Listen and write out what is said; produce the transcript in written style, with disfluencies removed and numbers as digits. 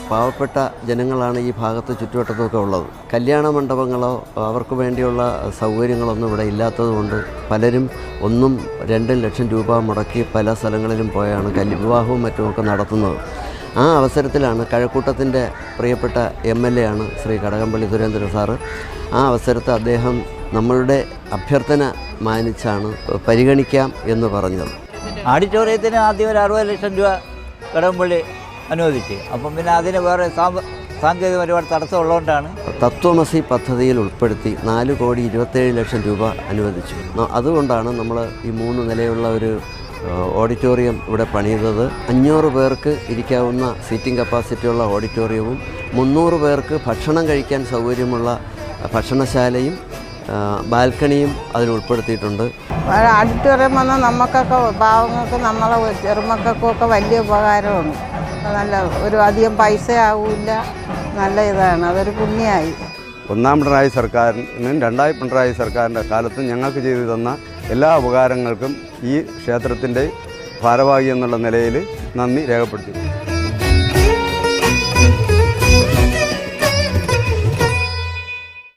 പാവപ്പെട്ട ജനങ്ങളാണ് ഈ ഭാഗത്ത് ചുറ്റുവട്ടത്തൊക്കെ ഉള്ളത്. കല്യാണ മണ്ഡപങ്ങളോ അവർക്ക് വേണ്ടിയുള്ള സൗകര്യങ്ങളൊന്നും ഇവിടെ ഇല്ലാത്തതുകൊണ്ട് പലരും 1-2 ലക്ഷം രൂപ മുടക്കി പല സ്ഥലങ്ങളിലും പോയാണ് വിവാഹവും മറ്റുമൊക്കെ നടത്തുന്നത്. ആ അവസരത്തിലാണ് കഴക്കൂട്ടത്തിൻ്റെ പ്രിയപ്പെട്ട MLA ആണ് ശ്രീ കടകംപള്ളി സുരേന്ദ്രൻ സാറ്. ആ അവസരത്തിൽ അദ്ദേഹം നമ്മളുടെ അഭ്യർത്ഥന മാനിച്ചാണ് പരിഗണിക്കാം എന്ന് പറഞ്ഞത്. ഓഡിറ്റോറിയത്തിന് ആദ്യം ഒരു 60 ലക്ഷം രൂപ കടകംപള്ളി അനുവദിച്ച്, അപ്പം പിന്നെ അതിന് വേറെ സാങ്കേതിക ഒരുപാട് തടസ്സമുള്ളതുകൊണ്ടാണ് തത്വമസി പദ്ധതിയിൽ ഉൾപ്പെടുത്തി 4,27,00,000 രൂപ അനുവദിച്ചു. അതുകൊണ്ടാണ് നമ്മൾ ഈ 3 നിലയുള്ള ഒരു ഓഡിറ്റോറിയം ഇവിടെ പണിയുന്നത്. 500 പേർക്ക് ഇരിക്കാവുന്ന സീറ്റിംഗ് കപ്പാസിറ്റിയുള്ള ഓഡിറ്റോറിയവും 300 പേർക്ക് ഭക്ഷണം കഴിക്കാൻ സൗകര്യമുള്ള ഭക്ഷണശാലയും ബാൽക്കണിയും അതിൽ ഉൾപ്പെടുത്തിയിട്ടുണ്ട്. ഓഡിറ്റോറിയം വന്നാൽ നമുക്കൊക്കെ പാവങ്ങൾക്ക് നമ്മളെ ചെറുമക്കൾക്കൊക്കെ വലിയ ഉപകാരമാണ്. നല്ല ഒരു അധികം പൈസ ആവില്ല, നല്ല ഇതാണ്, അതൊരു പുണ്യമായി. ഒന്നാം പിണറായി സർക്കാരിനും രണ്ടാം പിണറായി സർക്കാരിൻ്റെ കാലത്തും ഞങ്ങൾക്ക് ചെയ്തു തന്ന എല്ലാ ഉപകാരങ്ങൾക്കും ഈ ക്ഷേത്രത്തിൻ്റെ ഭാരവാഹി എന്നുള്ള നിലയിൽ നന്ദി രേഖപ്പെടുത്തി.